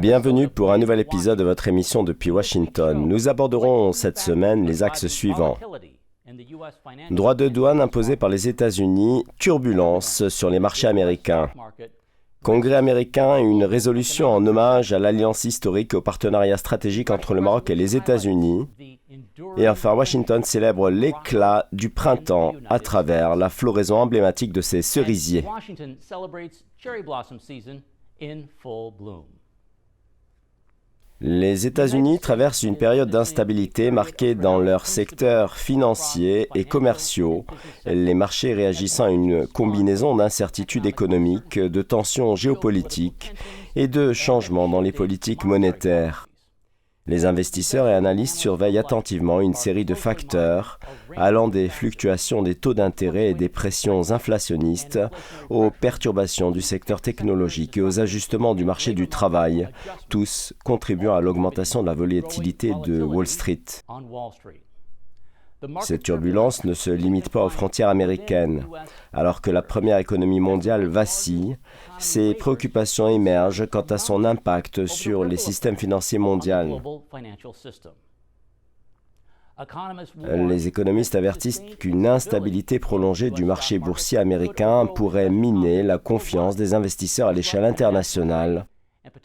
Bienvenue pour un nouvel épisode de votre émission depuis Washington. Nous aborderons cette semaine les axes suivants. Droits de douane imposés par les États-Unis, turbulences sur les marchés américains. Congrès américain, une résolution en hommage à l'alliance historique et au partenariat stratégique entre le Maroc et les États-Unis. Et enfin, Washington célèbre l'éclat du printemps à travers la floraison emblématique de ses cerisiers. Les États-Unis traversent une période d'instabilité marquée dans leurs secteurs financiers et commerciaux, les marchés réagissant à une combinaison d'incertitudes économiques, de tensions géopolitiques et de changements dans les politiques monétaires. Les investisseurs et analystes surveillent attentivement une série de facteurs allant des fluctuations des taux d'intérêt et des pressions inflationnistes aux perturbations du secteur technologique et aux ajustements du marché du travail, tous contribuant à l'augmentation de la volatilité de Wall Street. Cette turbulence ne se limite pas aux frontières américaines. Alors que la première économie mondiale vacille, ses préoccupations émergent quant à son impact sur les systèmes financiers mondiaux. Les économistes avertissent qu'une instabilité prolongée du marché boursier américain pourrait miner la confiance des investisseurs à l'échelle internationale,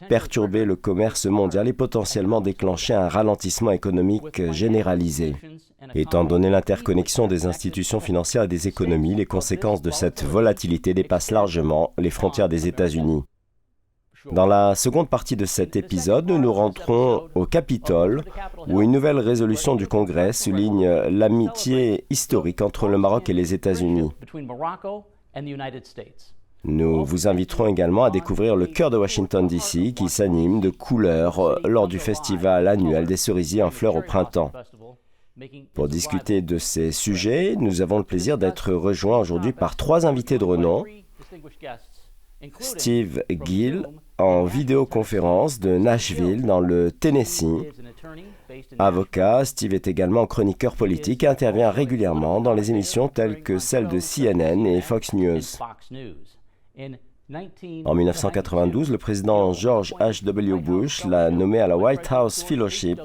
perturber le commerce mondial et potentiellement déclencher un ralentissement économique généralisé. Étant donné l'interconnexion des institutions financières et des économies, les conséquences de cette volatilité dépassent largement les frontières des États-Unis. Dans la seconde partie de cet épisode, nous nous rendrons au Capitole, où une nouvelle résolution du Congrès souligne l'amitié historique entre le Maroc et les États-Unis. Nous vous inviterons également à découvrir le cœur de Washington DC qui s'anime de couleurs lors du festival annuel des cerisiers en fleurs au printemps. Pour discuter de ces sujets, nous avons le plaisir d'être rejoints aujourd'hui par trois invités de renom. Steve Gill, en vidéoconférence de Nashville, dans le Tennessee. Avocat, Steve est également chroniqueur politique et intervient régulièrement dans les émissions telles que celles de CNN et Fox News. En 1992, le président George H.W. Bush l'a nommé à la White House Fellowship.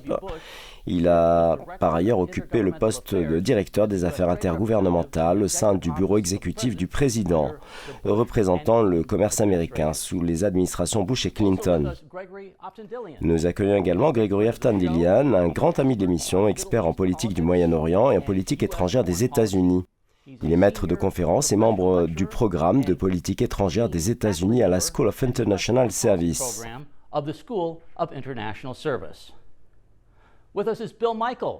Il a par ailleurs occupé le poste de directeur des affaires intergouvernementales au sein du bureau exécutif du président, représentant le commerce américain sous les administrations Bush et Clinton. Nous accueillons également Gregory Aftandilian, un grand ami de l'émission, expert en politique du Moyen-Orient et en politique étrangère des États-Unis. Il est maître de conférences et membre du programme de politique étrangère des États-Unis à la School of International Service.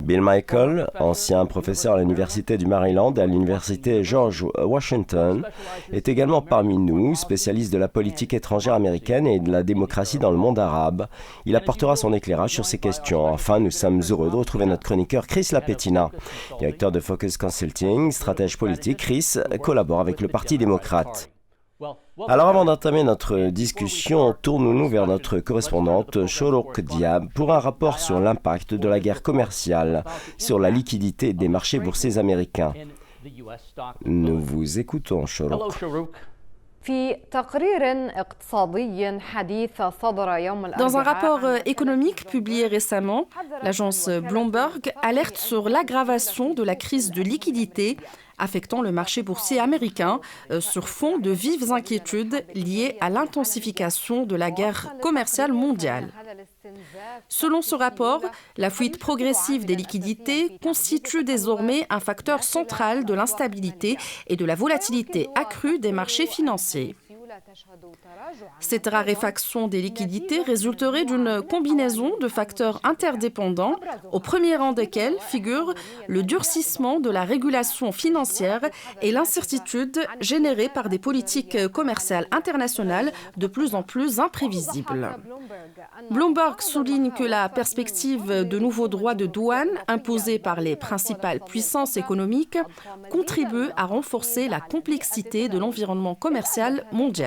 Bill Michael, ancien professeur à l'Université du Maryland et à l'Université George Washington, est également parmi nous, spécialiste de la politique étrangère américaine et de la démocratie dans le monde arabe. Il apportera son éclairage sur ces questions. Enfin, nous sommes heureux de retrouver notre chroniqueur Chris Lapettina, directeur de Focus Consulting, stratège politique. Chris collabore avec le Parti démocrate. Alors avant d'entamer notre discussion, tournons-nous vers notre correspondante Shorouk Diab pour un rapport sur l'impact de la guerre commerciale sur la liquidité des marchés boursiers américains. Nous vous écoutons, Shorouk. Dans un rapport économique publié récemment, l'agence Bloomberg alerte sur l'aggravation de la crise de liquidité affectant le marché boursier américain sur fond de vives inquiétudes liées à l'intensification de la guerre commerciale mondiale. Selon ce rapport, la fuite progressive des liquidités constitue désormais un facteur central de l'instabilité et de la volatilité accrue des marchés financiers. Cette raréfaction des liquidités résulterait d'une combinaison de facteurs interdépendants, au premier rang desquels figure le durcissement de la régulation financière et l'incertitude générée par des politiques commerciales internationales de plus en plus imprévisibles. Bloomberg souligne que la perspective de nouveaux droits de douane imposés par les principales puissances économiques contribue à renforcer la complexité de l'environnement commercial mondial.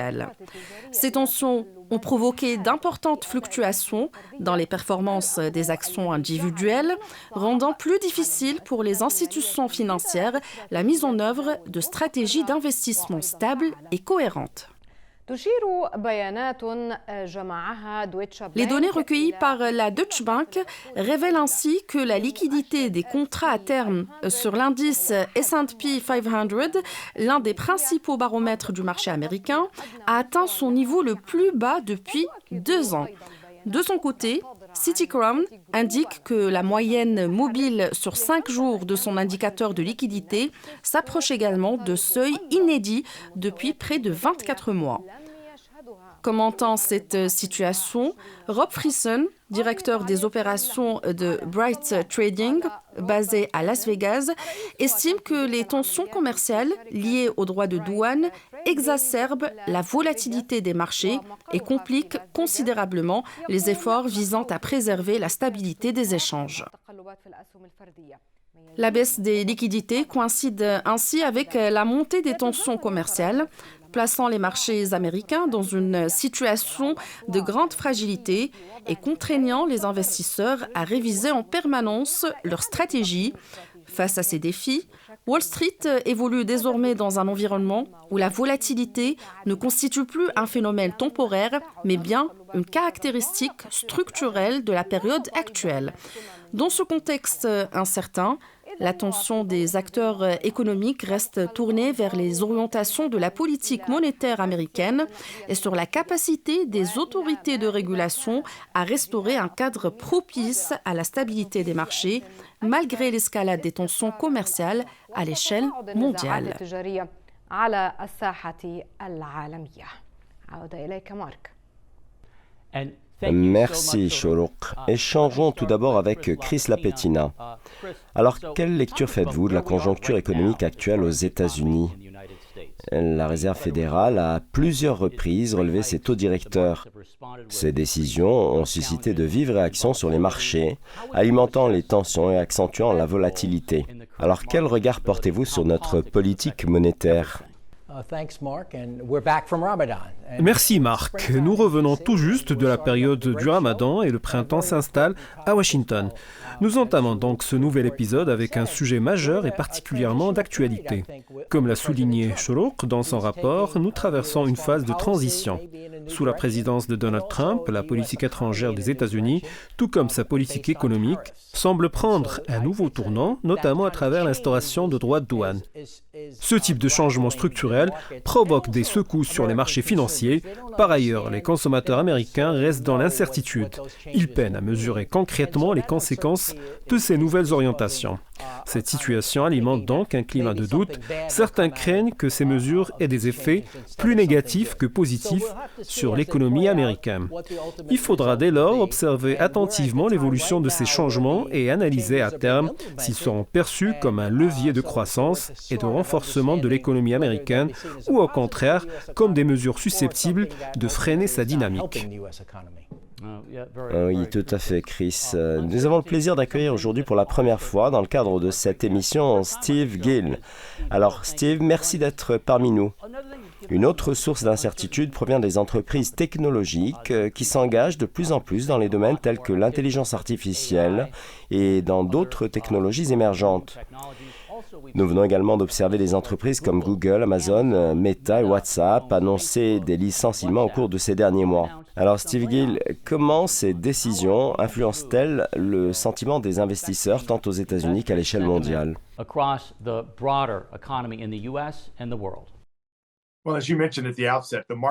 Ces tensions ont provoqué d'importantes fluctuations dans les performances des actions individuelles, rendant plus difficile pour les institutions financières la mise en œuvre de stratégies d'investissement stables et cohérentes. Les données recueillies par la Deutsche Bank révèlent ainsi que la liquidité des contrats à terme sur l'indice S&P 500, l'un des principaux baromètres du marché américain, a atteint son niveau le plus bas depuis 2 ans. De son côté, Citiground indique que la moyenne mobile sur 5 jours de son indicateur de liquidité s'approche également de seuils inédits depuis près de 24 mois. Commentant cette situation, Rob Friesen, directeur des opérations de Bright Trading, basé à Las Vegas, estime que les tensions commerciales liées aux droits de douane exacerbent la volatilité des marchés et compliquent considérablement les efforts visant à préserver la stabilité des échanges. La baisse des liquidités coïncide ainsi avec la montée des tensions commerciales, plaçant les marchés américains dans une situation de grande fragilité et contraignant les investisseurs à réviser en permanence leur stratégie. Face à ces défis, Wall Street évolue désormais dans un environnement où la volatilité ne constitue plus un phénomène temporaire, mais bien une caractéristique structurelle de la période actuelle. Dans ce contexte incertain, l'attention des acteurs économiques reste tournée vers les orientations de la politique monétaire américaine et sur la capacité des autorités de régulation à restaurer un cadre propice à la stabilité des marchés, malgré l'escalade des tensions commerciales à l'échelle mondiale. Merci, Shourouk. Échangeons tout d'abord avec Chris Lapetina. Alors, quelle lecture faites-vous de la conjoncture économique actuelle aux États-Unis ? La Réserve fédérale a à plusieurs reprises relevé ses taux directeurs. Ces décisions ont suscité de vives réactions sur les marchés, alimentant les tensions et accentuant la volatilité. Alors, quel regard portez-vous sur notre politique monétaire ? Merci Marc. Nous revenons tout juste de la période du Ramadan et le printemps s'installe à Washington. Nous entamons donc ce nouvel épisode avec un sujet majeur et particulièrement d'actualité. Comme l'a souligné Shourouk dans son rapport, nous traversons une phase de transition. Sous la présidence de Donald Trump, la politique étrangère des États-Unis, tout comme sa politique économique, semble prendre un nouveau tournant, notamment à travers l'instauration de droits de douane. Ce type de changement structurel provoque des secousses sur les marchés financiers. Par ailleurs, les consommateurs américains restent dans l'incertitude. Ils peinent à mesurer concrètement les conséquences de ces nouvelles orientations. Cette situation alimente donc un climat de doute. Certains craignent que ces mesures aient des effets plus négatifs que positifs sur l'économie américaine. Il faudra dès lors observer attentivement l'évolution de ces changements et analyser à terme s'ils seront perçus comme un levier de croissance et de renforcement de l'économie américaine ou au contraire comme des mesures susceptibles de freiner sa dynamique. Oui, tout à fait, Chris. Nous avons le plaisir d'accueillir aujourd'hui pour la première fois, dans le cadre de cette émission, Steve Gill. Alors, Steve, merci d'être parmi nous. Une autre source d'incertitude provient des entreprises technologiques qui s'engagent de plus en plus dans les domaines tels que l'intelligence artificielle et dans d'autres technologies émergentes. Nous venons également d'observer des entreprises comme Google, Amazon, Meta et WhatsApp annoncer des licenciements au cours de ces derniers mois. Alors Steve Gill, comment ces décisions influencent-elles le sentiment des investisseurs tant aux États-Unis qu'à l'échelle mondiale ?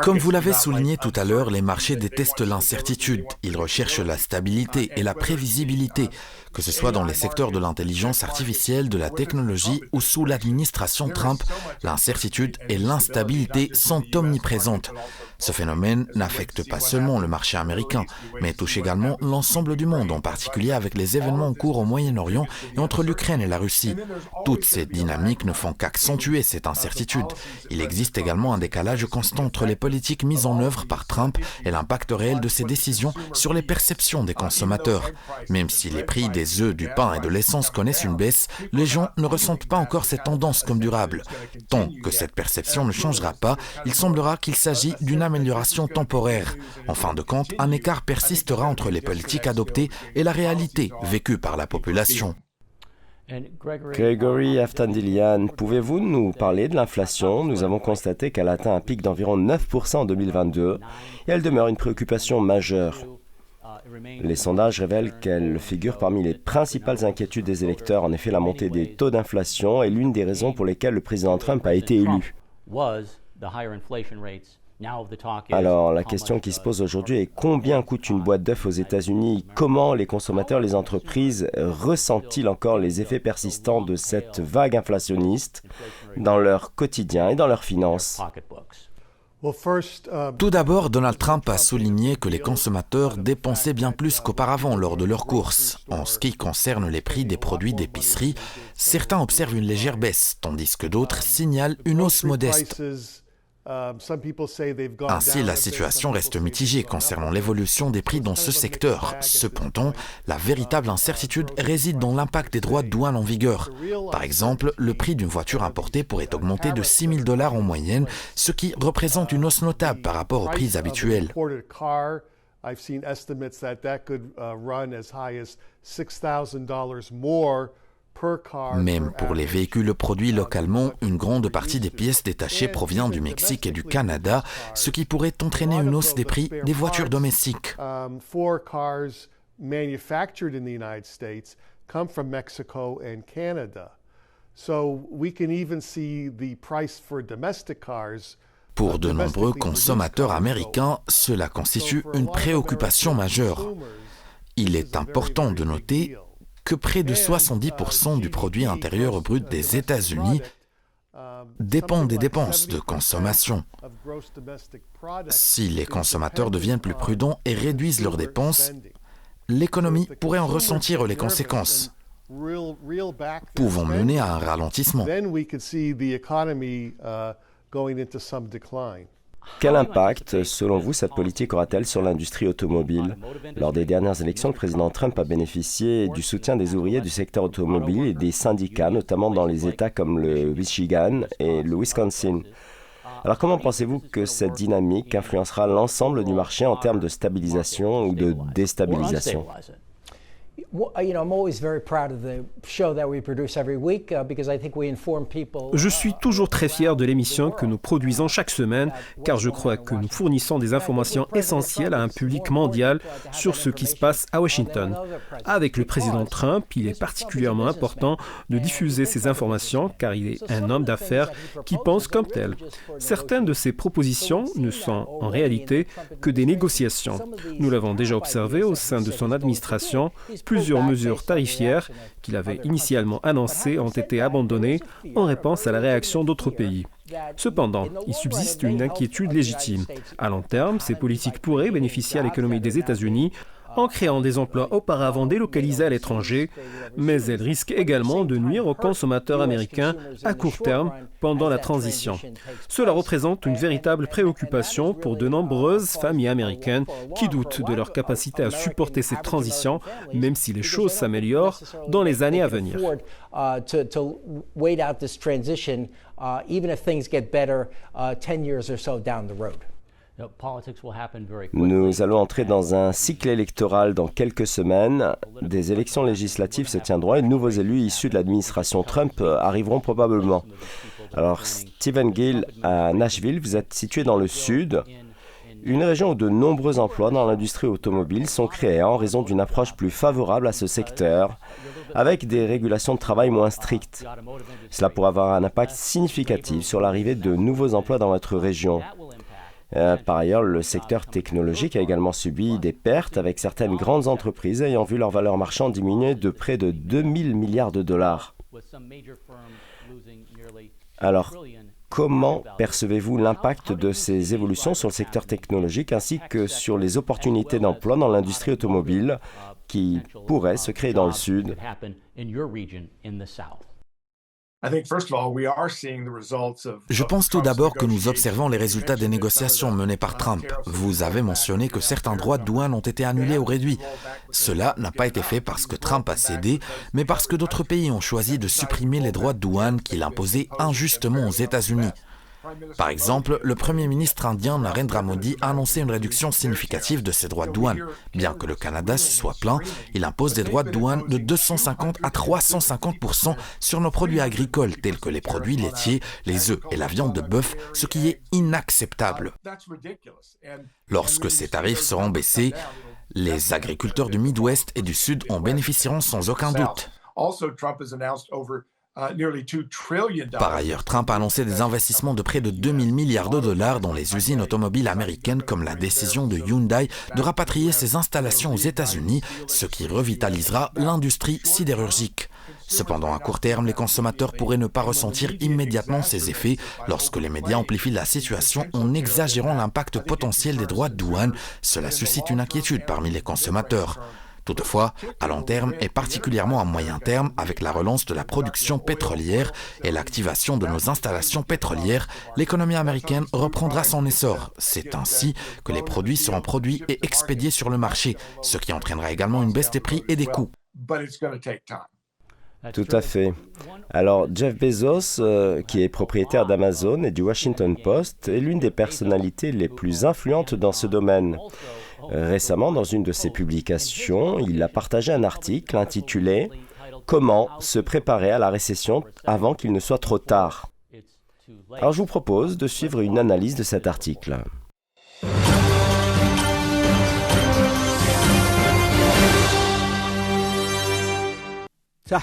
Comme vous l'avez souligné tout à l'heure, les marchés détestent l'incertitude. Ils recherchent la stabilité et la prévisibilité, que ce soit dans les secteurs de l'intelligence artificielle, de la technologie ou sous l'administration Trump. L'incertitude et l'instabilité sont omniprésentes. Ce phénomène n'affecte pas seulement le marché américain, mais touche également l'ensemble du monde, en particulier avec les événements en cours au Moyen-Orient et entre l'Ukraine et la Russie. Toutes ces dynamiques ne font qu'accentuer cette incertitude. Il existe également un décalage constant entre les politiques mises en œuvre par Trump et l'impact réel de ses décisions sur les perceptions des consommateurs. Même si les prix des œufs, du pain et de l'essence connaissent une baisse, les gens ne ressentent pas encore cette tendance comme durable. Tant que cette perception ne changera pas, il semblera qu'il s'agit d'une amélioration temporaire. En fin de compte, un écart persistera entre les politiques adoptées et la réalité vécue par la population. Gregory Aftandilian, pouvez-vous nous parler de l'inflation? Nous avons constaté qu'elle atteint un pic d'environ 9% en 2022 et elle demeure une préoccupation majeure. Les sondages révèlent qu'elle figure parmi les principales inquiétudes des électeurs. En effet, la montée des taux d'inflation est l'une des raisons pour lesquelles le président Trump a été élu. Alors, la question qui se pose aujourd'hui est combien coûte une boîte d'œufs aux États-Unis? Comment les consommateurs, les entreprises ressentent-ils encore les effets persistants de cette vague inflationniste dans leur quotidien et dans leurs finances? Tout d'abord, Donald Trump a souligné que les consommateurs dépensaient bien plus qu'auparavant lors de leurs courses. En ce qui concerne les prix des produits d'épicerie, certains observent une légère baisse, tandis que d'autres signalent une hausse modeste. Ainsi, la situation reste mitigée concernant l'évolution des prix dans ce secteur. Cependant, la véritable incertitude réside dans l'impact des droits de douane en vigueur. Par exemple, le prix d'une voiture importée pourrait augmenter de $6 000 en moyenne, ce qui représente une hausse notable par rapport aux prix habituels. Même pour les véhicules produits localement, une grande partie des pièces détachées provient du Mexique et du Canada, ce qui pourrait entraîner une hausse des prix des voitures domestiques. Pour de nombreux consommateurs américains, cela constitue une préoccupation majeure. Il est important de noter que près de 70% du produit intérieur brut des États-Unis dépend des dépenses de consommation. Si les consommateurs deviennent plus prudents et réduisent leurs dépenses, l'économie pourrait en ressentir les conséquences, pouvant mener à un ralentissement. Quel impact, selon vous, cette politique aura-t-elle sur l'industrie automobile? Lors des dernières élections, le président Trump a bénéficié du soutien des ouvriers du secteur automobile et des syndicats, notamment dans les États comme le Michigan et le Wisconsin. Alors comment pensez-vous que cette dynamique influencera l'ensemble du marché en termes de stabilisation ou de déstabilisation? Je suis toujours très fier de l'émission que nous produisons chaque semaine, car je crois que nous fournissons des informations essentielles à un public mondial sur ce qui se passe à Washington. Avec le président Trump, il est particulièrement important de diffuser ces informations, car il est un homme d'affaires qui pense comme tel. Certaines de ses propositions ne sont en réalité que des négociations. Nous l'avons déjà observé au sein de son administration. Plusieurs mesures tarifaires qu'il avait initialement annoncées ont été abandonnées en réponse à la réaction d'autres pays. Cependant, il subsiste une inquiétude légitime. À long terme, ces politiques pourraient bénéficier à l'économie des États-Unis en créant des emplois auparavant délocalisés à l'étranger, mais elles risquent également de nuire aux consommateurs américains à court terme pendant la transition. Cela représente une véritable préoccupation pour de nombreuses familles américaines qui doutent de leur capacité à supporter cette transition, même si les choses s'améliorent dans les années à venir. Nous allons entrer dans un cycle électoral dans quelques semaines. Des élections législatives se tiendront et de nouveaux élus issus de l'administration Trump arriveront probablement. Alors, Stephen Gill, à Nashville, vous êtes situé dans le sud, une région où de nombreux emplois dans l'industrie automobile sont créés en raison d'une approche plus favorable à ce secteur, avec des régulations de travail moins strictes. Cela pourrait avoir un impact significatif sur l'arrivée de nouveaux emplois dans votre région. Par ailleurs, le secteur technologique a également subi des pertes avec certaines grandes entreprises ayant vu leur valeur marchande diminuer de près de 2 000 milliards de dollars. Alors, comment percevez-vous l'impact de ces évolutions sur le secteur technologique ainsi que sur les opportunités d'emploi dans l'industrie automobile qui pourraient se créer dans le Sud? Je pense tout d'abord que nous observons les résultats des négociations menées par Trump. Vous avez mentionné que certains droits de douane ont été annulés ou réduits. Cela n'a pas été fait parce que Trump a cédé, mais parce que d'autres pays ont choisi de supprimer les droits de douane qu'il imposait injustement aux États-Unis. Par exemple, le Premier ministre indien Narendra Modi a annoncé une réduction significative de ses droits de douane. Bien que le Canada se soit plaint, il impose des droits de douane de 250 à 350% sur nos produits agricoles tels que les produits laitiers, les œufs et la viande de bœuf, ce qui est inacceptable. Lorsque ces tarifs seront baissés, les agriculteurs du Midwest et du Sud en bénéficieront sans aucun doute. Par ailleurs, Trump a annoncé des investissements de près de 2000 milliards de dollars dans les usines automobiles américaines, comme la décision de Hyundai de rapatrier ses installations aux États-Unis, ce qui revitalisera l'industrie sidérurgique. Cependant, à court terme, les consommateurs pourraient ne pas ressentir immédiatement ces effets lorsque les médias amplifient la situation en exagérant l'impact potentiel des droits de douane. Cela suscite une inquiétude parmi les consommateurs. Toutefois, à long terme et particulièrement à moyen terme, avec la relance de la production pétrolière et l'activation de nos installations pétrolières, l'économie américaine reprendra son essor. C'est ainsi que les produits seront produits et expédiés sur le marché, ce qui entraînera également une baisse des prix et des coûts. Tout à fait. Alors, Jeff Bezos, qui est propriétaire d'Amazon et du Washington Post, est l'une des personnalités les plus influentes dans ce domaine. Récemment, dans une de ses publications, il a partagé un article intitulé « Comment se préparer à la récession avant qu'il ne soit trop tard ». Alors, je vous propose de suivre une analyse de cet article. Sous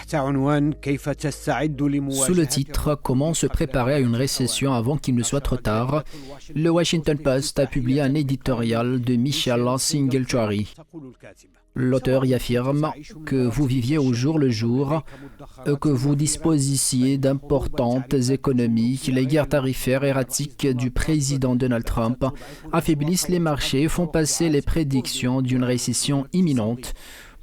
le titre « Comment se préparer à une récession avant qu'il ne soit trop tard », le Washington Post a publié un éditorial de Michelle Singletary. L'auteur y affirme que vous viviez au jour le jour, que vous disposissiez d'importantes économies, les guerres tarifaires erratiques du président Donald Trump affaiblissent les marchés et font passer les prédictions d'une récession imminente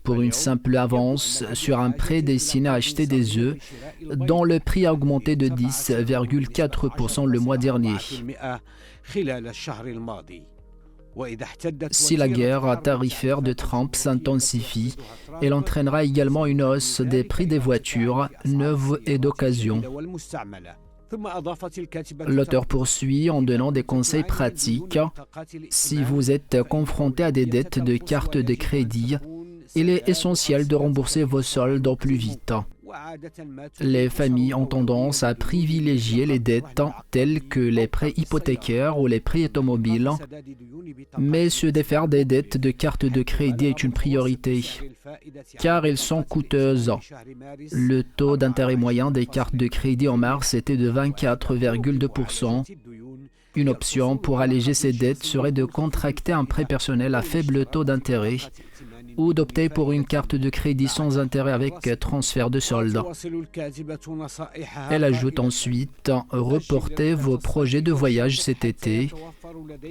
pour une simple avance sur un prêt destiné à acheter des œufs dont le prix a augmenté de 10,4% le mois dernier. Si la guerre tarifaire de Trump s'intensifie, elle entraînera également une hausse des prix des voitures neuves et d'occasion. L'auteur poursuit en donnant des conseils pratiques. Si vous êtes confronté à des dettes de cartes de crédit, il est essentiel de rembourser vos soldes au plus vite. Les familles ont tendance à privilégier les dettes telles que les prêts hypothécaires ou les prêts automobiles, mais se défaire des dettes de cartes de crédit est une priorité, car elles sont coûteuses. Le taux d'intérêt moyen des cartes de crédit en mars était de 24,2%. Une option pour alléger ces dettes serait de contracter un prêt personnel à faible taux d'intérêt ou d'opter pour une carte de crédit sans intérêt avec transfert de solde. Elle ajoute ensuite, reportez vos projets de voyage cet été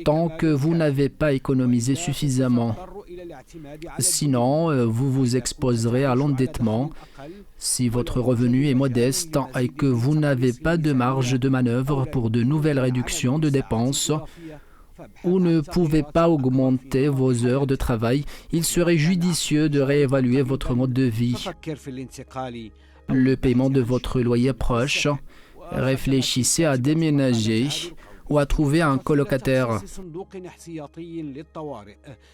tant que vous n'avez pas économisé suffisamment. Sinon, vous vous exposerez à l'endettement si votre revenu est modeste et que vous n'avez pas de marge de manœuvre pour de nouvelles réductions de dépenses ou ne pouvez pas augmenter vos heures de travail, il serait judicieux de réévaluer votre mode de vie. Le paiement de votre loyer proche, réfléchissez à déménager ou à trouver un colocataire.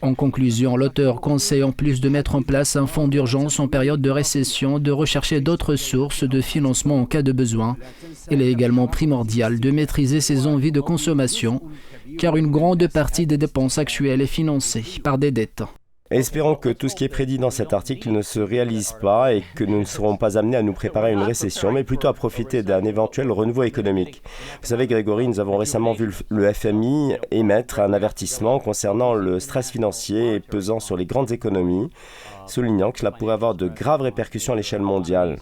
En conclusion, l'auteur conseille en plus de mettre en place un fonds d'urgence en période de récession, de rechercher d'autres sources de financement en cas de besoin. Il est également primordial de maîtriser ses envies de consommation, car une grande partie des dépenses actuelles est financée par des dettes. Espérons que tout ce qui est prédit dans cet article ne se réalise pas et que nous ne serons pas amenés à nous préparer à une récession, mais plutôt à profiter d'un éventuel renouveau économique. Vous savez, Grégory, nous avons récemment vu le FMI émettre un avertissement concernant le stress financier pesant sur les grandes économies, soulignant que cela pourrait avoir de graves répercussions à l'échelle mondiale.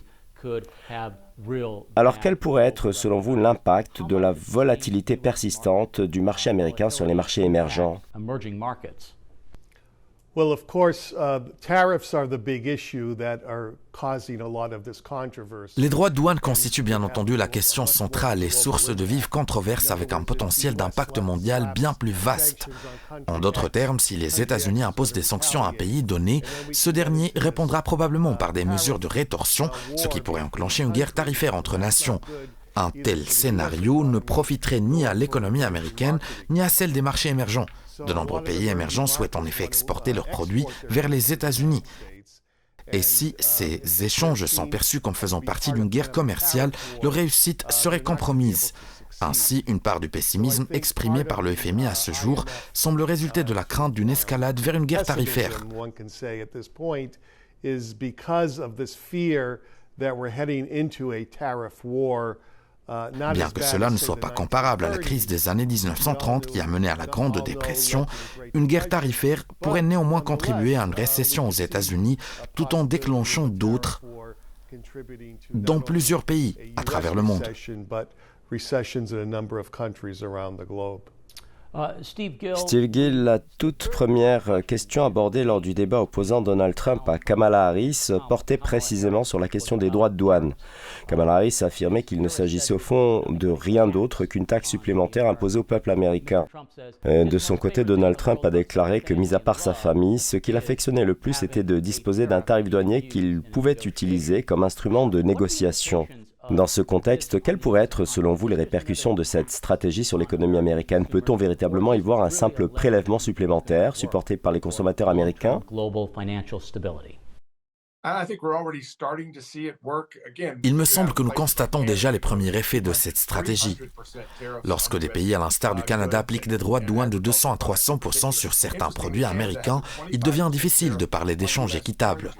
Alors, quel pourrait être, selon vous, l'impact de la volatilité persistante du marché américain sur les marchés émergents ? Well, of course, tariffs are the big issue that are causing a lot of this controversy. Les droits de douane constituent bien entendu la question centrale et source de vives controverses avec un potentiel d'impact mondial bien plus vaste. En d'autres termes, si les États-Unis imposent des sanctions à un pays donné, ce dernier répondra probablement par des mesures de rétorsion, ce qui pourrait enclencher une guerre tarifaire entre nations. Un tel scénario ne profiterait ni à l'économie américaine, ni à celle des marchés émergents. De nombreux pays émergents souhaitent en effet exporter leurs produits vers les États-Unis. Et si ces échanges sont perçus comme faisant partie d'une guerre commerciale, leur réussite serait compromise. Ainsi, une part du pessimisme exprimé par le FMI à ce jour semble résulter de la crainte d'une escalade vers une guerre tarifaire. Bien que cela ne soit pas comparable à la crise des années 1930 qui a mené à la Grande Dépression, une guerre tarifaire pourrait néanmoins contribuer à une récession aux États-Unis tout en déclenchant d'autres dans plusieurs pays à travers le monde. Steve Gill, la toute première question abordée lors du débat opposant Donald Trump à Kamala Harris portait précisément sur la question des droits de douane. Kamala Harris a affirmé qu'il ne s'agissait au fond de rien d'autre qu'une taxe supplémentaire imposée au peuple américain. De son côté, Donald Trump a déclaré que, mis à part sa famille, ce qu'il affectionnait le plus était de disposer d'un tarif douanier qu'il pouvait utiliser comme instrument de négociation. Dans ce contexte, quelles pourraient être, selon vous, les répercussions de cette stratégie sur l'économie américaine? Peut-on véritablement y voir un simple prélèvement supplémentaire supporté par les consommateurs américains? Il me semble que nous constatons déjà les premiers effets de cette stratégie. Lorsque des pays à l'instar du Canada appliquent des droits de douane de 200 à 300% sur certains produits américains, il devient difficile de parler d'échanges équitables.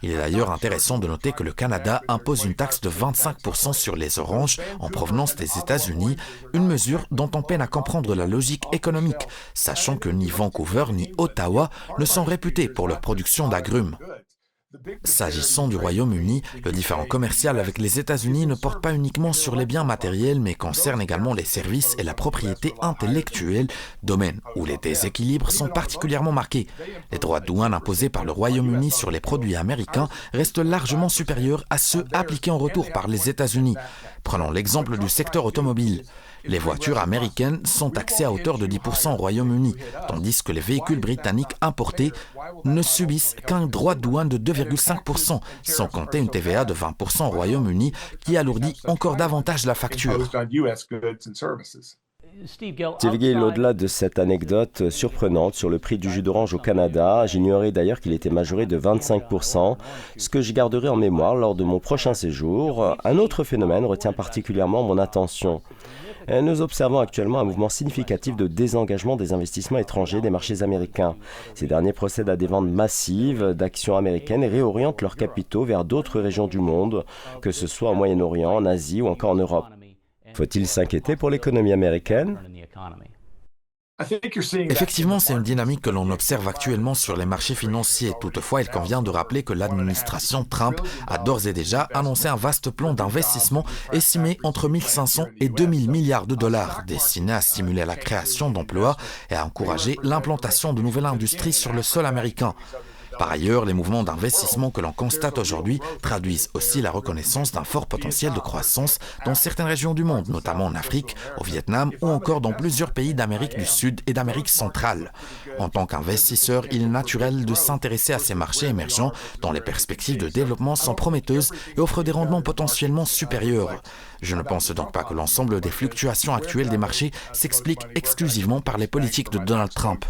Il est d'ailleurs intéressant de noter que le Canada impose une taxe de 25% sur les oranges en provenance des États-Unis, une mesure dont on peine à comprendre la logique économique, sachant que ni Vancouver ni Ottawa ne sont réputés pour leur production d'agrumes. S'agissant du Royaume-Uni, le différend commercial avec les États-Unis ne porte pas uniquement sur les biens matériels, mais concerne également les services et la propriété intellectuelle, domaine où les déséquilibres sont particulièrement marqués. Les droits de douane imposés par le Royaume-Uni sur les produits américains restent largement supérieurs à ceux appliqués en retour par les États-Unis. Prenons l'exemple du secteur automobile. Les voitures américaines sont taxées à hauteur de 10% au Royaume-Uni, tandis que les véhicules britanniques importés ne subissent qu'un droit de douane de 2,5%, sans compter une TVA de 20% au Royaume-Uni qui alourdit encore davantage la facture. Steve Gill, au-delà de cette anecdote surprenante sur le prix du jus d'orange au Canada, j'ignorais d'ailleurs qu'il était majoré de 25%, ce que je garderai en mémoire lors de mon prochain séjour. Un autre phénomène retient particulièrement mon attention. Nous observons actuellement un mouvement significatif de désengagement des investissements étrangers des marchés américains. Ces derniers procèdent à des ventes massives d'actions américaines et réorientent leurs capitaux vers d'autres régions du monde, que ce soit au Moyen-Orient, en Asie ou encore en Europe. Faut-il s'inquiéter pour l'économie américaine? Effectivement, c'est une dynamique que l'on observe actuellement sur les marchés financiers. Toutefois, il convient de rappeler que l'administration Trump a d'ores et déjà annoncé un vaste plan d'investissement estimé entre 1 500 et 2 000 milliards de dollars, destiné à stimuler la création d'emplois et à encourager l'implantation de nouvelles industries sur le sol américain. Par ailleurs, les mouvements d'investissement que l'on constate aujourd'hui traduisent aussi la reconnaissance d'un fort potentiel de croissance dans certaines régions du monde, notamment en Afrique, au Vietnam ou encore dans plusieurs pays d'Amérique du Sud et d'Amérique centrale. En tant qu'investisseur, il est naturel de s'intéresser à ces marchés émergents dont les perspectives de développement sont prometteuses et offrent des rendements potentiellement supérieurs. Je ne pense donc pas que l'ensemble des fluctuations actuelles des marchés s'explique exclusivement par les politiques de Donald Trump.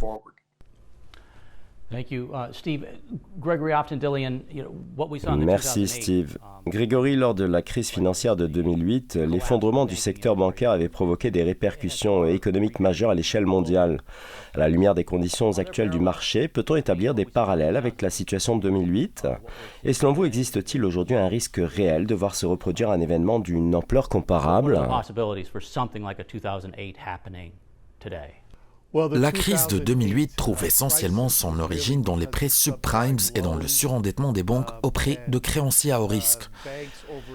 Merci Steve. Gregory, lors de la crise financière de 2008, l'effondrement du secteur bancaire avait provoqué des répercussions économiques majeures à l'échelle mondiale. À la lumière des conditions actuelles du marché, peut-on établir des parallèles avec la situation de 2008? Et selon vous, existe-t-il aujourd'hui un risque réel de voir se reproduire un événement d'une ampleur comparable? La crise de 2008 trouve essentiellement son origine dans les prêts subprimes et dans le surendettement des banques auprès de créanciers à haut risque.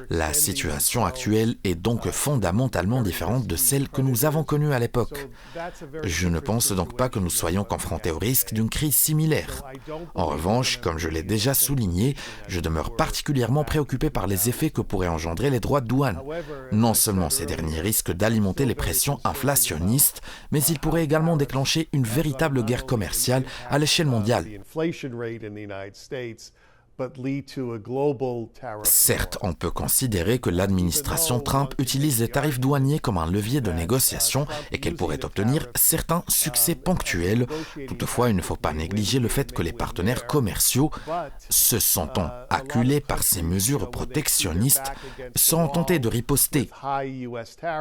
La situation actuelle est donc fondamentalement différente de celle que nous avons connue à l'époque. Je ne pense donc pas que nous soyons confrontés au risque d'une crise similaire. En revanche, comme je l'ai déjà souligné, je demeure particulièrement préoccupé par les effets que pourraient engendrer les droits de douane. Non seulement ces derniers risquent d'alimenter les pressions inflationnistes, mais ils pourraient également déclencher une véritable guerre commerciale à l'échelle mondiale. Certes, on peut considérer que l'administration Trump utilise les tarifs douaniers comme un levier de négociation et qu'elle pourrait obtenir certains succès ponctuels. Toutefois, il ne faut pas négliger le fait que les partenaires commerciaux, se sentant acculés par ces mesures protectionnistes, seront tentés de riposter.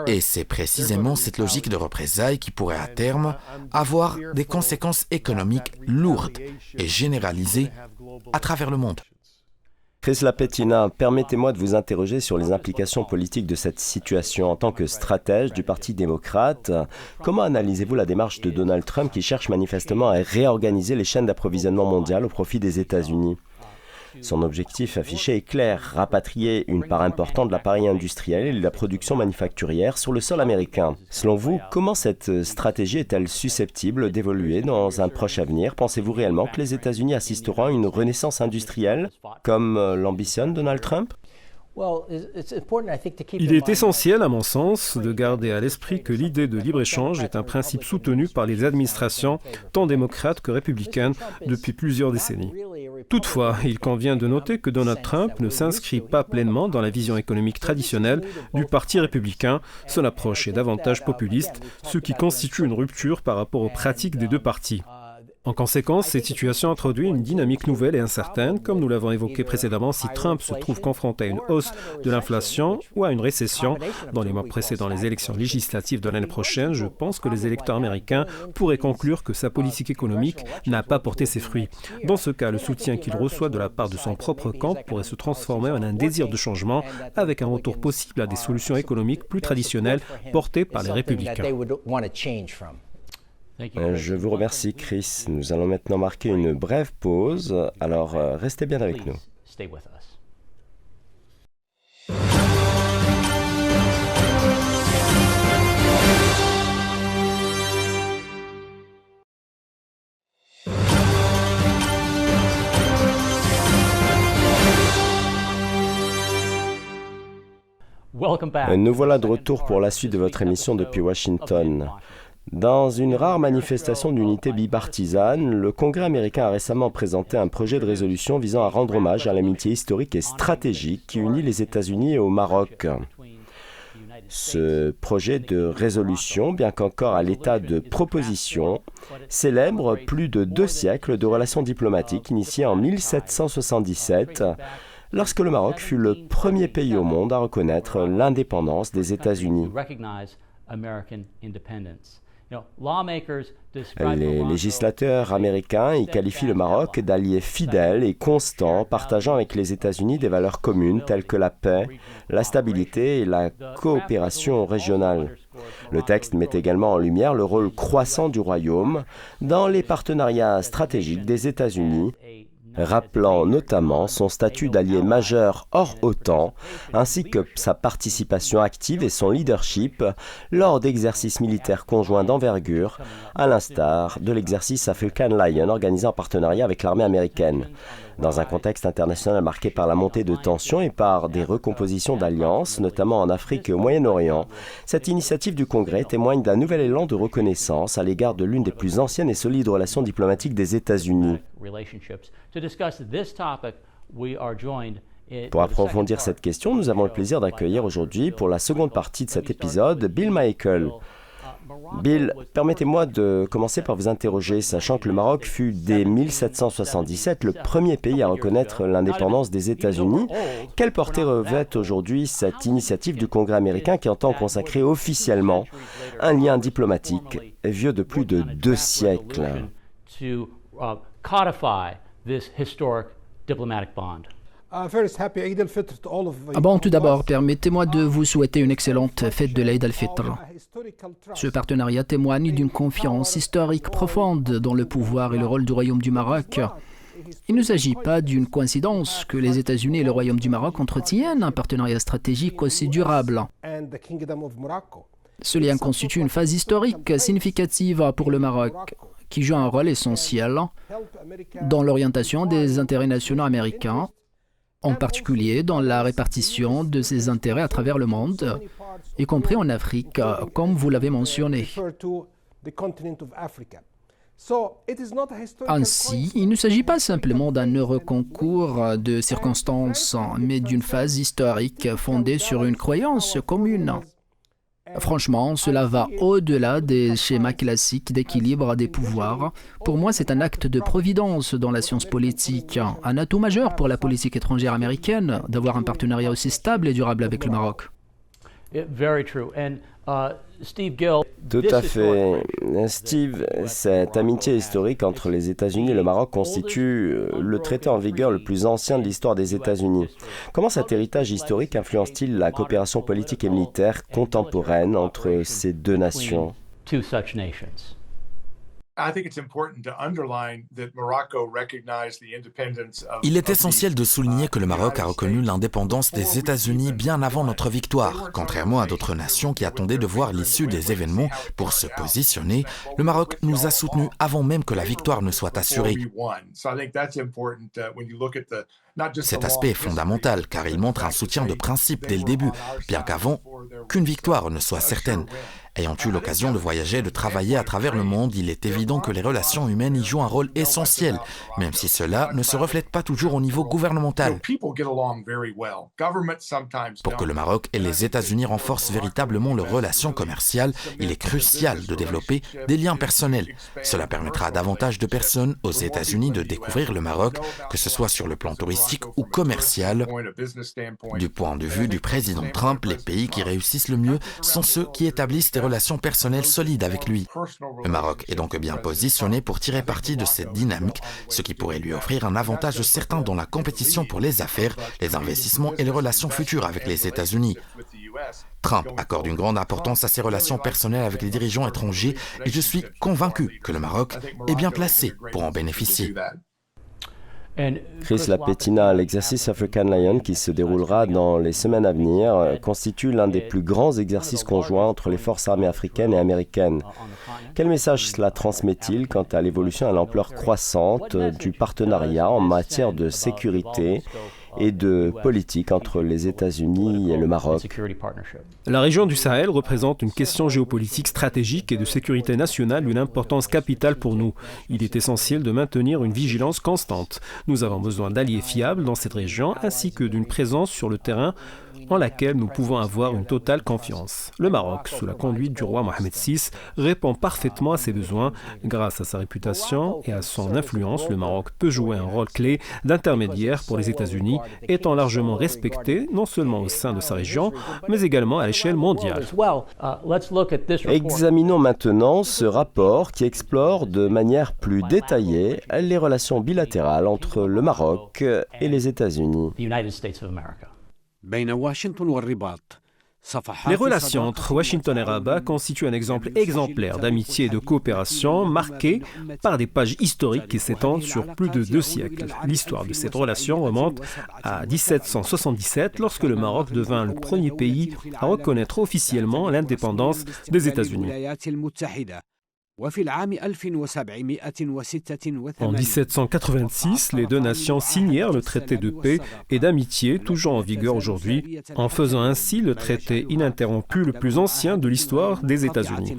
Et c'est précisément cette logique de représailles qui pourrait à terme avoir des conséquences économiques lourdes et généralisées à travers le monde. Chris Lapetina, permettez-moi de vous interroger sur les implications politiques de cette situation. En tant que stratège du Parti démocrate, comment analysez-vous la démarche de Donald Trump qui cherche manifestement à réorganiser les chaînes d'approvisionnement mondiales au profit des États-Unis ? Son objectif affiché est clair, rapatrier une part importante de l'appareil industriel et de la production manufacturière sur le sol américain. Selon vous, comment cette stratégie est-elle susceptible d'évoluer dans un proche avenir ? Pensez-vous réellement que les États-Unis assisteront à une renaissance industrielle, comme l'ambitionne Donald Trump ? Il est essentiel, à mon sens, de garder à l'esprit que l'idée de libre-échange est un principe soutenu par les administrations, tant démocrates que républicaines, depuis plusieurs décennies. Toutefois, il convient de noter que Donald Trump ne s'inscrit pas pleinement dans la vision économique traditionnelle du Parti républicain. Son approche est davantage populiste, ce qui constitue une rupture par rapport aux pratiques des deux partis. En conséquence, cette situation introduit une dynamique nouvelle et incertaine, comme nous l'avons évoqué précédemment, si Trump se trouve confronté à une hausse de l'inflation ou à une récession. Dans les mois précédant les élections législatives de l'année prochaine, je pense que les électeurs américains pourraient conclure que sa politique économique n'a pas porté ses fruits. Dans ce cas, le soutien qu'il reçoit de la part de son propre camp pourrait se transformer en un désir de changement, avec un retour possible à des solutions économiques plus traditionnelles portées par les républicains. Je vous remercie, Chris. Nous allons maintenant marquer une brève pause, alors restez bien avec nous. Nous voilà de retour pour la suite de votre émission depuis Washington. Dans une rare manifestation d'unité bipartisane, le Congrès américain a récemment présenté un projet de résolution visant à rendre hommage à l'amitié historique et stratégique qui unit les États-Unis et au Maroc. Ce projet de résolution, bien qu'encore à l'état de proposition, célèbre plus de 2 siècles de relations diplomatiques initiées en 1777, lorsque le Maroc fut le premier pays au monde à reconnaître l'indépendance des États-Unis. Les législateurs américains y qualifient le Maroc d'allié fidèle et constant, partageant avec les États-Unis des valeurs communes telles que la paix, la stabilité et la coopération régionale. Le texte met également en lumière le rôle croissant du Royaume dans les partenariats stratégiques des États-Unis, rappelant notamment son statut d'allié majeur hors OTAN, ainsi que sa participation active et son leadership lors d'exercices militaires conjoints d'envergure, à l'instar de l'exercice African Lion organisé en partenariat avec l'armée américaine. Dans un contexte international marqué par la montée de tensions et par des recompositions d'alliances, notamment en Afrique et au Moyen-Orient, cette initiative du Congrès témoigne d'un nouvel élan de reconnaissance à l'égard de l'une des plus anciennes et solides relations diplomatiques des États-Unis. Pour approfondir cette question, nous avons le plaisir d'accueillir aujourd'hui, pour la seconde partie de cet épisode, Bill Michael. Bill, permettez-moi de commencer par vous interroger, sachant que le Maroc fut dès 1777 le premier pays à reconnaître l'indépendance des États-Unis. Quelle portée revêt aujourd'hui cette initiative du Congrès américain qui entend consacrer officiellement un lien diplomatique vieux de plus de 2 siècles? Tout d'abord, permettez-moi de vous souhaiter une excellente fête de l'Aïd al-Fitr. Ce partenariat témoigne d'une confiance historique profonde dans le pouvoir et le rôle du Royaume du Maroc. Il ne s'agit pas d'une coïncidence que les États-Unis et le Royaume du Maroc entretiennent un partenariat stratégique aussi durable. Ce lien constitue une phase historique significative pour le Maroc, qui joue un rôle essentiel dans l'orientation des intérêts nationaux américains, en particulier dans la répartition de ses intérêts à travers le monde, y compris en Afrique, comme vous l'avez mentionné. Ainsi, il ne s'agit pas simplement d'un heureux concours de circonstances, mais d'une phase historique fondée sur une croyance commune. Franchement, cela va au-delà des schémas classiques d'équilibre des pouvoirs. Pour moi, c'est un acte de providence dans la science politique, un atout majeur pour la politique étrangère américaine d'avoir un partenariat aussi stable et durable avec le Maroc. Tout à fait. Steve, cette amitié historique entre les États-Unis et le Maroc constitue le traité en vigueur le plus ancien de l'histoire des États-Unis. Comment cet héritage historique influence-t-il la coopération politique et militaire contemporaine entre ces deux nations ? Il est essentiel de souligner que le Maroc a reconnu l'indépendance des États-Unis bien avant notre victoire. Contrairement à d'autres nations qui attendaient de voir l'issue des événements pour se positionner, le Maroc nous a soutenus avant même que la victoire ne soit assurée. Cet aspect est fondamental car il montre un soutien de principe dès le début, bien qu'avant qu'une victoire ne soit certaine. Ayant eu l'occasion de voyager et de travailler à travers le monde, il est évident que les relations humaines y jouent un rôle essentiel, même si cela ne se reflète pas toujours au niveau gouvernemental. Pour que le Maroc et les États-Unis renforcent véritablement leurs relations commerciales, il est crucial de développer des liens personnels. Cela permettra à davantage de personnes aux États-Unis de découvrir le Maroc, que ce soit sur le plan touristique ou commercial. Du point de vue du président Trump, les pays qui réussissent le mieux sont ceux qui établissent des relations personnelles solides avec lui. Le Maroc est donc bien positionné pour tirer parti de cette dynamique, ce qui pourrait lui offrir un avantage certain dans la compétition pour les affaires, les investissements et les relations futures avec les États-Unis. Trump accorde une grande importance à ses relations personnelles avec les dirigeants étrangers et je suis convaincu que le Maroc est bien placé pour en bénéficier. Chris Lapetina, l'exercice African Lion qui se déroulera dans les semaines à venir constitue l'un des plus grands exercices conjoints entre les forces armées africaines et américaines. Quel message cela transmet-il quant à l'évolution et à l'ampleur croissante du partenariat en matière de sécurité et de politique entre les États-Unis et le Maroc? La région du Sahel représente une question géopolitique stratégique et de sécurité nationale d'une importance capitale pour nous. Il est essentiel de maintenir une vigilance constante. Nous avons besoin d'alliés fiables dans cette région ainsi que d'une présence sur le terrain en laquelle nous pouvons avoir une totale confiance. Le Maroc, sous la conduite du roi Mohamed VI, répond parfaitement à ces besoins. Grâce à sa réputation et à son influence, le Maroc peut jouer un rôle clé d'intermédiaire pour les États-Unis, étant largement respecté non seulement au sein de sa région, mais également à l'échelle mondiale. Examinons maintenant ce rapport qui explore de manière plus détaillée les relations bilatérales entre le Maroc et les États-Unis. Les relations entre Washington et Rabat constituent un exemple exemplaire d'amitié et de coopération marqué par des pages historiques qui s'étendent sur plus de 2 siècles. L'histoire de cette relation remonte à 1777 lorsque le Maroc devint le premier pays à reconnaître officiellement l'indépendance des États-Unis. En 1786, les deux nations signèrent le traité de paix et d'amitié toujours en vigueur aujourd'hui, en faisant ainsi le traité ininterrompu le plus ancien de l'histoire des États-Unis.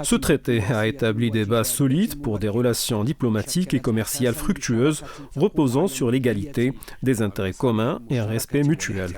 Ce traité a établi des bases solides pour des relations diplomatiques et commerciales fructueuses reposant sur l'égalité, des intérêts communs et un respect mutuel.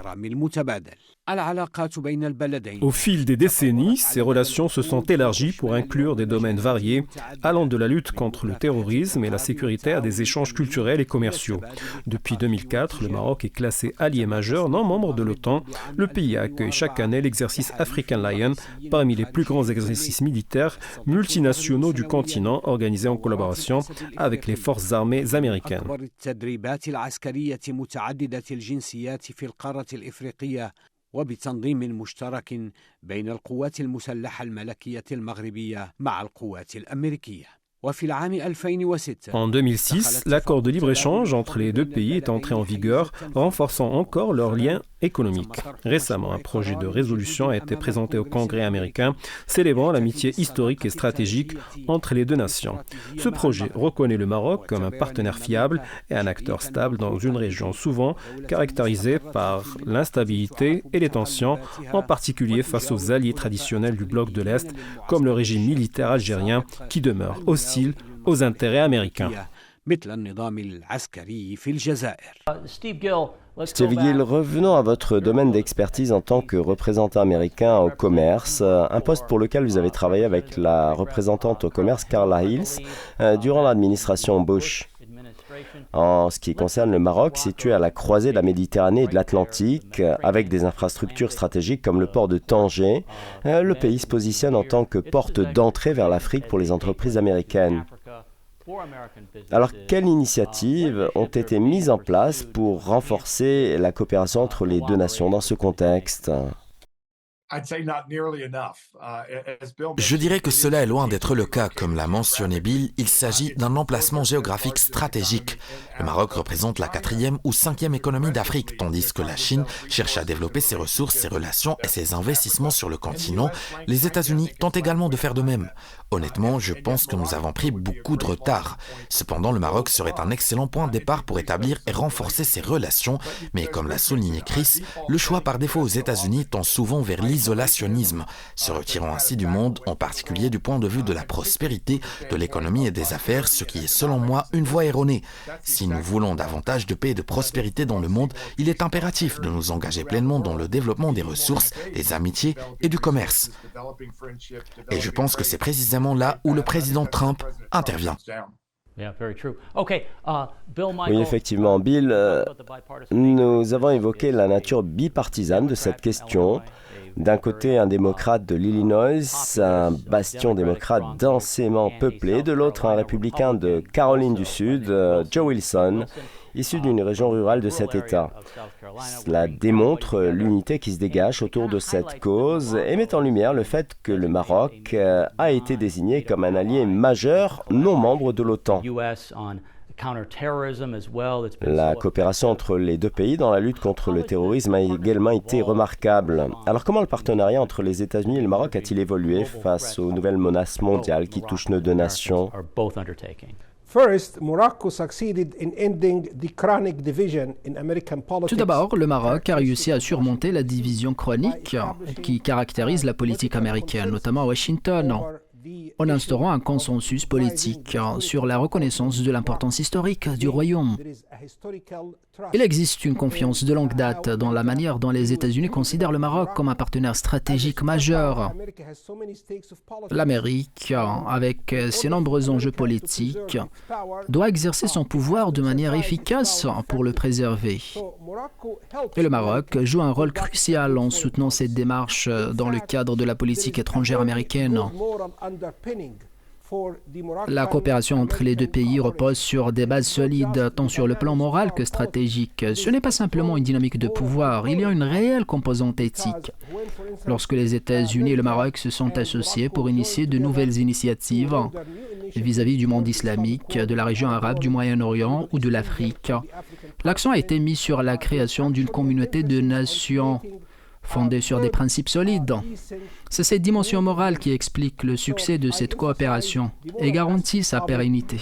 Au fil des décennies, ces relations se sont élargies pour inclure des domaines variés, allant de la lutte contre le terrorisme et la sécurité à des échanges culturels et commerciaux. Depuis 2004, le Maroc est classé allié majeur non membre de l'OTAN. Le pays accueille chaque année l'exercice African Lion, parmi les plus grands exercices militaires multinationaux du continent organisés en collaboration avec les forces armées américaines. وبتنظيم مشترك بين القوات المسلحة الملكية المغربية مع القوات الأمريكية. En 2006, l'accord de libre-échange entre les deux pays est entré en vigueur, renforçant encore leurs liens économiques. Récemment, un projet de résolution a été présenté au Congrès américain, célébrant l'amitié historique et stratégique entre les deux nations. Ce projet reconnaît le Maroc comme un partenaire fiable et un acteur stable dans une région souvent caractérisée par l'instabilité et les tensions, en particulier face aux alliés traditionnels du bloc de l'Est, comme le régime militaire algérien qui demeure hostile aux intérêts américains. Steve Gill, revenons à votre domaine d'expertise en tant que représentant américain au commerce, un poste pour lequel vous avez travaillé avec la représentante au commerce Carla Hills durant l'administration Bush. En ce qui concerne le Maroc, situé à la croisée de la Méditerranée et de l'Atlantique, avec des infrastructures stratégiques comme le port de Tanger, le pays se positionne en tant que porte d'entrée vers l'Afrique pour les entreprises américaines. Alors, quelles initiatives ont été mises en place pour renforcer la coopération entre les deux nations dans ce contexte ? Je dirais que cela est loin d'être le cas. Comme l'a mentionné Bill, il s'agit d'un emplacement géographique stratégique. Le Maroc représente la 4e ou 5e économie d'Afrique, tandis que la Chine cherche à développer ses ressources, ses relations et ses investissements sur le continent. Les États-Unis tentent également de faire de même. Honnêtement, je pense que nous avons pris beaucoup de retard. Cependant, le Maroc serait un excellent point de départ pour établir et renforcer ses relations. Mais comme l'a souligné Chris, le choix par défaut aux États-Unis tend souvent vers l'isolationnisme, se retirant ainsi du monde, en particulier du point de vue de la prospérité, de l'économie et des affaires, ce qui est selon moi une voie erronée. Si nous voulons davantage de paix et de prospérité dans le monde, il est impératif de nous engager pleinement dans le développement des ressources, des amitiés et du commerce. Et je pense que c'est précisément là où le président Trump intervient. Oui, effectivement, Bill, nous avons évoqué la nature bipartisane de cette question. D'un côté, un démocrate de l'Illinois, un bastion démocrate densément peuplé. De l'autre, un républicain de Caroline du Sud, Joe Wilson, issu d'une région rurale de cet État. Cela démontre l'unité qui se dégage autour de cette cause et met en lumière le fait que le Maroc a été désigné comme un allié majeur non membre de l'OTAN. La coopération entre les deux pays dans la lutte contre le terrorisme a également été remarquable. Alors comment le partenariat entre les États-Unis et le Maroc a-t-il évolué face aux nouvelles menaces mondiales qui touchent nos deux nations ? Tout d'abord, le Maroc a réussi à surmonter la division chronique qui caractérise la politique américaine, notamment à Washington, en instaurant un consensus politique sur la reconnaissance de l'importance historique du royaume. Il existe une confiance de longue date dans la manière dont les États-Unis considèrent le Maroc comme un partenaire stratégique majeur. L'Amérique, avec ses nombreux enjeux politiques, doit exercer son pouvoir de manière efficace pour le préserver. Et le Maroc joue un rôle crucial en soutenant cette démarche dans le cadre de la politique étrangère américaine. La coopération entre les deux pays repose sur des bases solides, tant sur le plan moral que stratégique. Ce n'est pas simplement une dynamique de pouvoir, il y a une réelle composante éthique. Lorsque les États-Unis et le Maroc se sont associés pour initier de nouvelles initiatives vis-à-vis du monde islamique, de la région arabe, du Moyen-Orient ou de l'Afrique, l'accent a été mis sur la création d'une communauté de nations fondée sur des principes solides. C'est cette dimension morale qui explique le succès de cette coopération et garantit sa pérennité.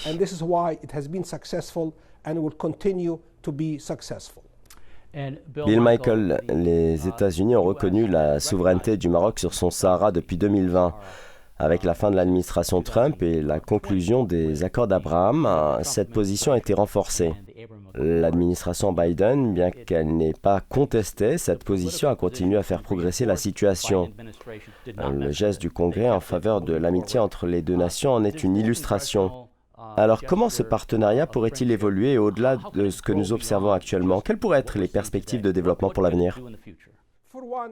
Bill Michael, les États-Unis ont reconnu la souveraineté du Maroc sur son Sahara depuis 2020. Avec la fin de l'administration Trump et la conclusion des accords d'Abraham, cette position a été renforcée. L'administration Biden, bien qu'elle n'ait pas contesté cette position, a continué à faire progresser la situation. Le geste du Congrès en faveur de l'amitié entre les deux nations en est une illustration. Alors, comment ce partenariat pourrait-il évoluer au-delà de ce que nous observons actuellement ? Quelles pourraient être les perspectives de développement pour l'avenir ?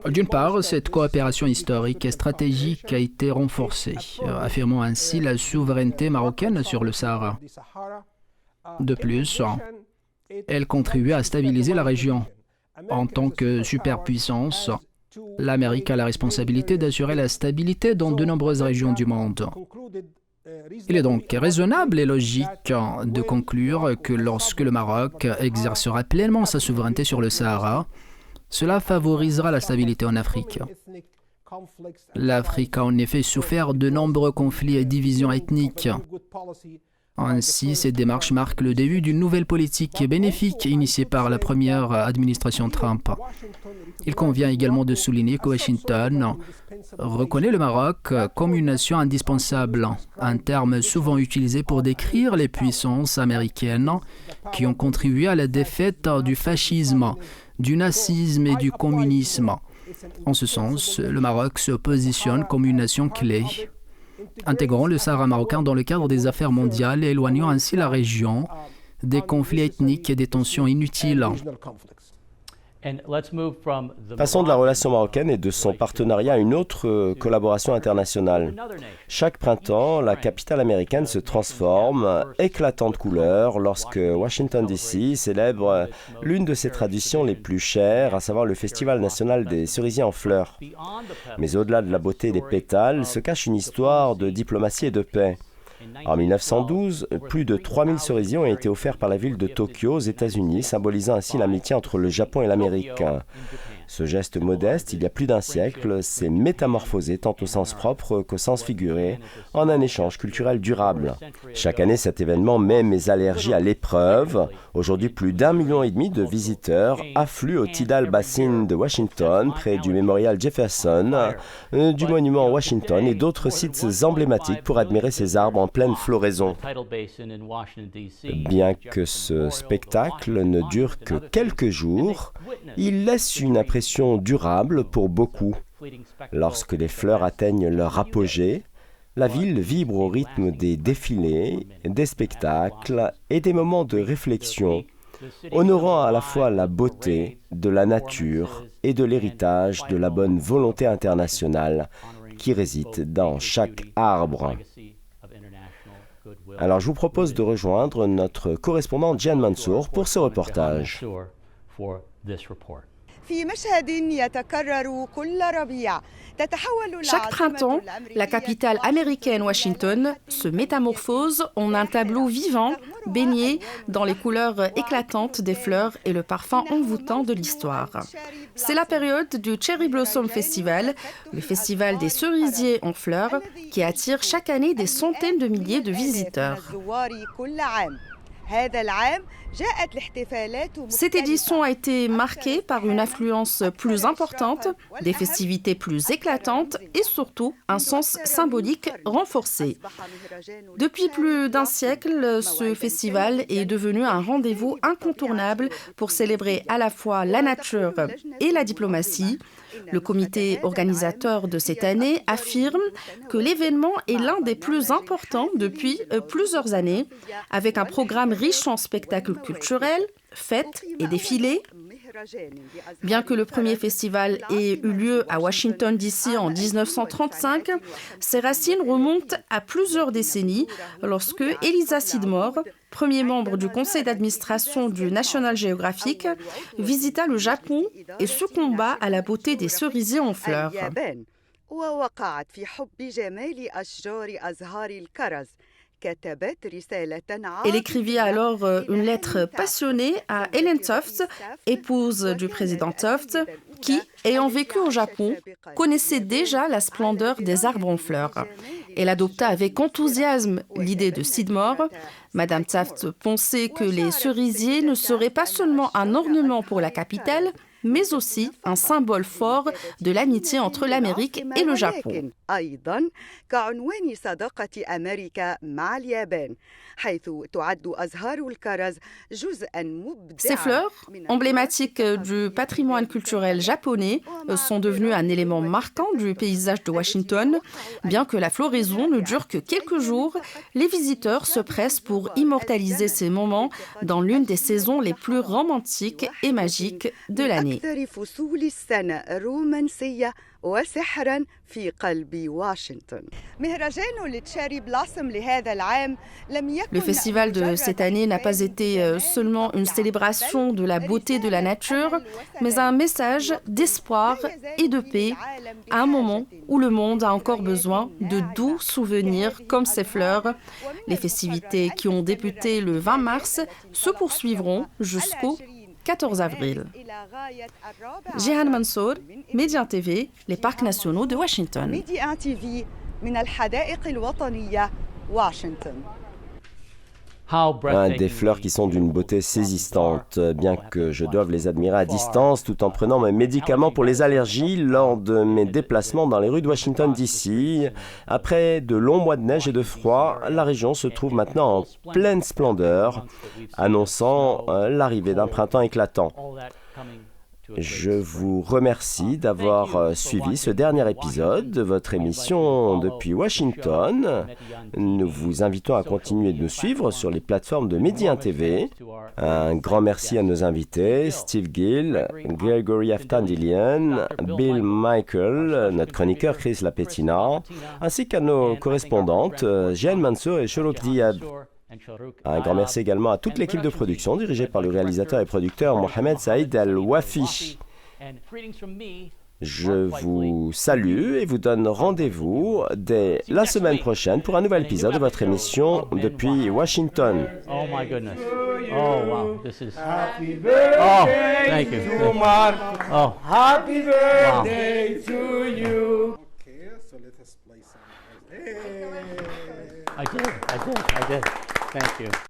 D'une part, cette coopération historique et stratégique a été renforcée, affirmant ainsi la souveraineté marocaine sur le Sahara. De plus, elle contribue à stabiliser la région. En tant que superpuissance, l'Amérique a la responsabilité d'assurer la stabilité dans de nombreuses régions du monde. Il est donc raisonnable et logique de conclure que lorsque le Maroc exercera pleinement sa souveraineté sur le Sahara, cela favorisera la stabilité en Afrique. L'Afrique a en effet souffert de nombreux conflits et divisions ethniques. Ainsi, cette démarche marque le début d'une nouvelle politique bénéfique initiée par la première administration Trump. Il convient également de souligner que Washington reconnaît le Maroc comme une nation indispensable, un terme souvent utilisé pour décrire les puissances américaines qui ont contribué à la défaite du fascisme, du nazisme et du communisme. En ce sens, le Maroc se positionne comme une nation clé, intégrant le Sahara marocain dans le cadre des affaires mondiales et éloignant ainsi la région des conflits ethniques et des tensions inutiles. Passons de la relation marocaine et de son partenariat à une autre collaboration internationale. Chaque printemps, la capitale américaine se transforme, éclatante couleur, lorsque Washington DC célèbre l'une de ses traditions les plus chères, à savoir le Festival national des cerisiers en fleurs. Mais au-delà de la beauté des pétales, se cache une histoire de diplomatie et de paix. En 1912, plus de 3000 cerisiers ont été offerts par la ville de Tokyo aux États-Unis, symbolisant ainsi l'amitié entre le Japon et l'Amérique. Ce geste modeste, il y a plus d'un siècle, s'est métamorphosé tant au sens propre qu'au sens figuré, en un échange culturel durable. Chaque année, cet événement met mes allergies à l'épreuve. Aujourd'hui, plus d'1,5 million de visiteurs affluent au Tidal Basin de Washington, près du mémorial Jefferson, du monument Washington et d'autres sites emblématiques pour admirer ces arbres en pleine floraison. Bien que ce spectacle ne dure que quelques jours, il laisse une impression durable pour beaucoup. Lorsque les fleurs atteignent leur apogée, la ville vibre au rythme des défilés, des spectacles et des moments de réflexion, honorant à la fois la beauté de la nature et de l'héritage de la bonne volonté internationale qui réside dans chaque arbre. Alors je vous propose de rejoindre notre correspondant Gian Mansour pour ce reportage. Chaque printemps, la capitale américaine Washington se métamorphose en un tableau vivant, baigné dans les couleurs éclatantes des fleurs et le parfum envoûtant de l'histoire. C'est la période du Cherry Blossom Festival, le festival des cerisiers en fleurs, qui attire chaque année des centaines de milliers de visiteurs. Cette édition a été marquée par une affluence plus importante, des festivités plus éclatantes et surtout un sens symbolique renforcé. Depuis plus d'un siècle, ce festival est devenu un rendez-vous incontournable pour célébrer à la fois la nature et la diplomatie. Le comité organisateur de cette année affirme que l'événement est l'un des plus importants depuis plusieurs années, avec un programme riche en spectacles culturels, fêtes et défilés. Bien que le premier festival ait eu lieu à Washington DC en 1935, ses racines remontent à plusieurs décennies lorsque Eliza Scidmore, premier membre du conseil d'administration du National Geographic, visita le Japon et succomba à la beauté des cerisiers en fleurs. Elle écrivit alors une lettre passionnée à Ellen Tufts, épouse du président Tufts, qui, ayant vécu au Japon, connaissait déjà la splendeur des arbres en fleurs. Elle adopta avec enthousiasme l'idée de Scidmore. Madame Tufts pensait que les cerisiers ne seraient pas seulement un ornement pour la capitale, mais aussi un symbole fort de l'amitié entre l'Amérique et le Japon. Ces fleurs, emblématiques du patrimoine culturel japonais, sont devenues un élément marquant du paysage de Washington. Bien que la floraison ne dure que quelques jours, les visiteurs se pressent pour immortaliser ces moments dans l'une des saisons les plus romantiques et magiques de l'année. année. Le festival de cette année n'a pas été seulement une célébration de la beauté de la nature, mais un message d'espoir et de paix à un moment où le monde a encore besoin de doux souvenirs comme ces fleurs. Les festivités qui ont débuté le 20 mars se poursuivront jusqu'au 14 avril. Jehan Mansour, Média TV, les parcs nationaux de Washington. Des fleurs qui sont d'une beauté saisissante, bien que je doive les admirer à distance tout en prenant mes médicaments pour les allergies lors de mes déplacements dans les rues de Washington DC. Après de longs mois de neige et de froid, la région se trouve maintenant en pleine splendeur, annonçant l'arrivée d'un printemps éclatant. Je vous remercie d'avoir suivi ce dernier épisode de votre émission depuis Washington. Nous vous invitons à continuer de nous suivre sur les plateformes de Média TV. Un grand merci à nos invités, Steve Gill, Gregory Aftandilian, Bill Michael, notre chroniqueur Chris Lapetina, ainsi qu'à nos correspondantes, Jehan Mansour et Shorouk Diab. Un grand merci également à toute l'équipe de production dirigée par le réalisateur et producteur Mohamed Saïd Al-Wafi. Je vous salue et vous donne rendez-vous dès la semaine prochaine pour un nouvel épisode de votre émission depuis Washington. Oh my goodness. Oh wow. This is happy birthday. Oh, thank you. Oh. Happy birthday to you. Okay, so let us play some. I did. Thank you.